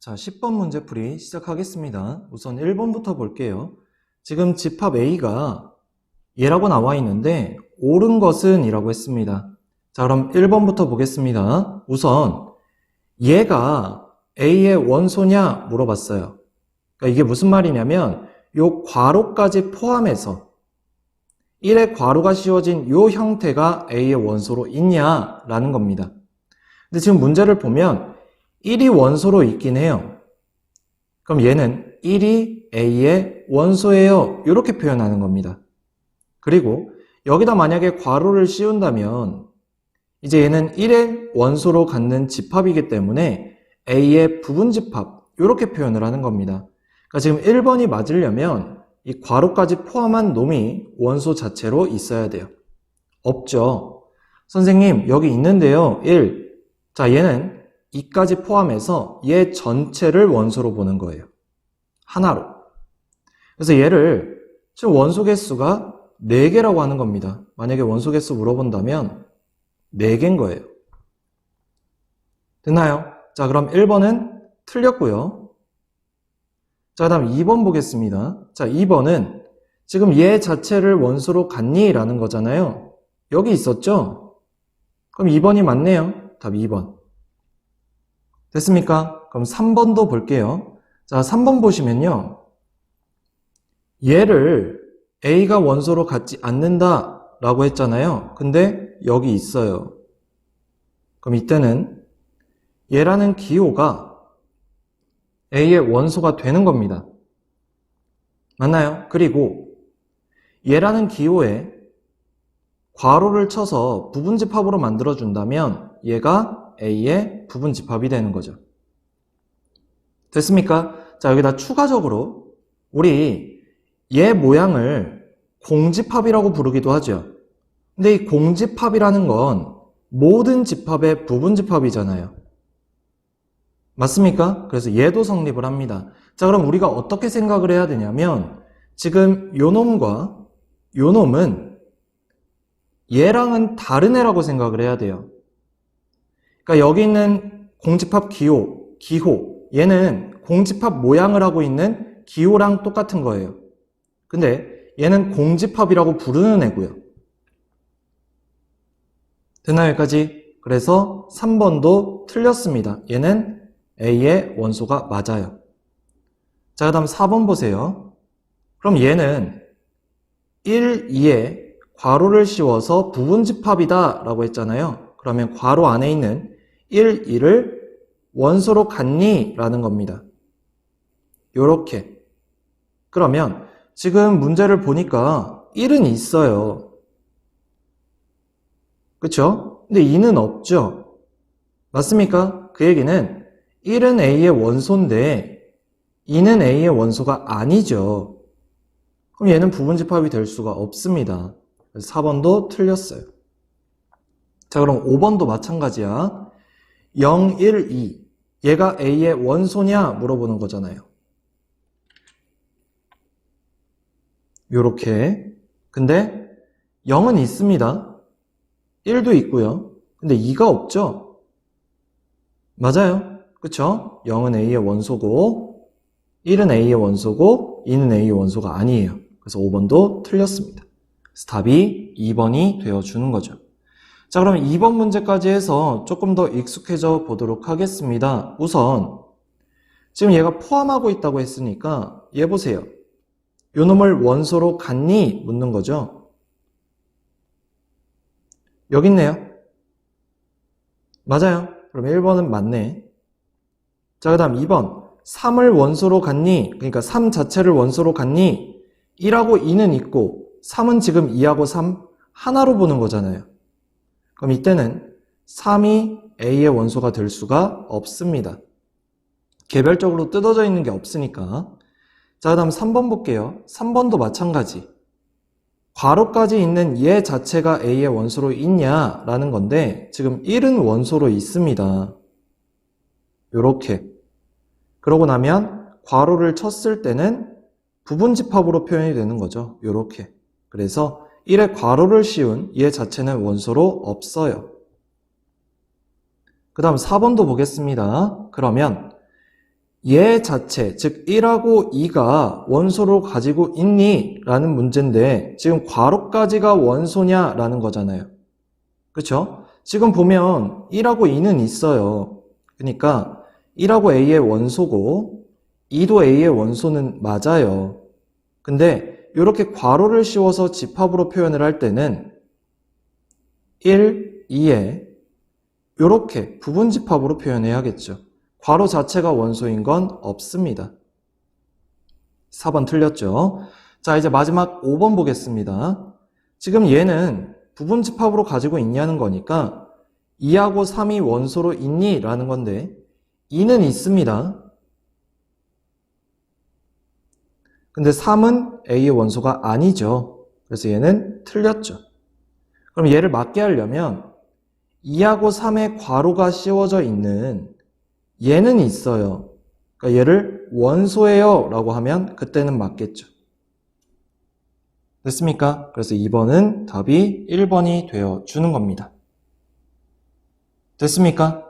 자, 10번 문제풀이 시작하겠습니다. 우선 1번부터 볼게요. 지금 집합 A가 얘라고 나와 있는데 옳은 것은 이라고 했습니다. 자, 그럼 1번부터 보겠습니다. 우선 얘가 A의 원소냐 물어봤어요. 그러니까 이게 무슨 말이냐면 요 괄호까지 포함해서 1의 괄호가 씌워진 요 형태가 A의 원소로 있냐라는 겁니다. 근데 지금 문제를 보면 1이 원소로 있긴 해요. 그럼 얘는 1이 A의 원소예요. 이렇게 표현하는 겁니다. 그리고 여기다 만약에 괄호를 씌운다면 이제 얘는 1의 원소로 갖는 집합이기 때문에 A의 부분집합 이렇게 표현을 하는 겁니다. 그러니까 지금 1번이 맞으려면 이 괄호까지 포함한 놈이 원소 자체로 있어야 돼요. 없죠. 선생님 여기 있는데요. 1. 자, 얘는 2까지 포함해서 얘 전체를 원소로 보는 거예요. 하나로. 그래서 얘를 지금 원소 개수가 4개라고 하는 겁니다. 만약에 원소 개수 물어본다면 4개인 거예요. 됐나요? 자, 그럼 1번은 틀렸고요. 자, 다음 2번 보겠습니다. 자, 2번은 지금 얘 자체를 원소로 갖니? 라는 거잖아요. 여기 있었죠? 그럼 2번이 맞네요. 답 2번. 됐습니까? 그럼 3번도 볼게요. 자, 3번 보시면요. 얘를 A가 원소로 갖지 않는다 라고 했잖아요. 근데 여기 있어요. 그럼 이때는 얘라는 기호가 A의 원소가 되는 겁니다. 맞나요? 그리고 얘라는 기호에 괄호를 쳐서 부분집합으로 만들어준다면 얘가 A의 부분집합이 되는 거죠. 됐습니까? 자, 여기다 추가적으로 우리 얘 모양을 공집합이라고 부르기도 하죠. 근데 이 공집합이라는 건 모든 집합의 부분집합이잖아요. 맞습니까? 그래서 얘도 성립을 합니다. 자, 그럼 우리가 어떻게 생각을 해야 되냐면 지금 요 놈과 요 놈은 얘랑은 다른 애라고 생각을 해야 돼요. 그러니까 여기 있는 공집합 기호, 얘는 공집합 모양을 하고 있는 기호랑 똑같은 거예요. 근데 얘는 공집합이라고 부르는 애고요. 됐나요, 여기까지? 그래서 3번도 틀렸습니다. 얘는 A의 원소가 맞아요. 자, 그 다음 4번 보세요. 그럼 얘는 1, 2에 괄호를 씌워서 부분집합이다 라고 했잖아요. 그러면 괄호 안에 있는 1, 2를 원소로 갖니? 라는 겁니다. 요렇게. 그러면 지금 문제를 보니까 1은 있어요. 그쵸? 근데 2는 없죠? 맞습니까? 그 얘기는 1은 A의 원소인데 2는 A의 원소가 아니죠. 그럼 얘는 부분집합이 될 수가 없습니다. 그래서 4번도 틀렸어요. 자, 그럼 5번도 마찬가지야. 0, 1, 2. 얘가 A의 원소냐 물어보는 거잖아요. 요렇게. 근데 0은 있습니다. 1도 있고요. 근데 2가 없죠? 맞아요. 그쵸? 0은 A의 원소고 1은 A의 원소고 2는 A의 원소가 아니에요. 그래서 5번도 틀렸습니다. 그래서 답이 2번이 되어주는 거죠. 자, 그럼 2번 문제까지 해서 조금 더 익숙해져 보도록 하겠습니다. 우선 지금 얘가 포함하고 있다고 했으니까 얘 보세요. 요 놈을 원소로 갖니? 묻는 거죠. 여기 있네요. 맞아요. 그럼 1번은 맞네. 자, 그 다음 2번 3을 원소로 갖니? 그러니까 3 자체를 원소로 갖니? 1하고 2는 있고 3은 지금 2하고 3 하나로 보는 거잖아요. 그럼 이때는 3이 A의 원소가 될 수가 없습니다. 개별적으로 뜯어져 있는 게 없으니까. 자, 그 다음 3번 볼게요. 3번도 마찬가지. 괄호까지 있는 얘 자체가 A의 원소로 있냐라는 건데 지금 1은 원소로 있습니다. 요렇게. 그러고 나면 괄호를 쳤을 때는 부분집합으로 표현이 되는 거죠. 요렇게. 그래서 1에 괄호를 씌운 얘 자체는 원소로 없어요. 그 다음 4번도 보겠습니다. 그러면 얘 자체, 즉 1하고 2가 원소를 가지고 있니? 라는 문제인데 지금 괄호까지가 원소냐? 라는 거잖아요. 그쵸? 지금 보면 1하고 2는 있어요. 그러니까 1하고 A의 원소고 2도 A의 원소는 맞아요. 근데 이렇게 괄호를 씌워서 집합으로 표현을 할 때는 1, 2에 이렇게 부분 집합으로 표현해야겠죠. 괄호 자체가 원소인 건 없습니다. 4번 틀렸죠? 자, 이제 마지막 5번 보겠습니다. 지금 얘는 부분 집합으로 가지고 있냐는 거니까 2하고 3이 원소로 있니? 라는 건데 2는 있습니다. 근데 3은 A의 원소가 아니죠. 그래서 얘는 틀렸죠. 그럼 얘를 맞게 하려면 2하고 3의 괄호가 씌워져 있는 얘는 있어요. 그러니까 얘를 원소예요 라고 하면 그때는 맞겠죠. 됐습니까? 그래서 2번은 답이 1번이 되어주는 겁니다. 됐습니까?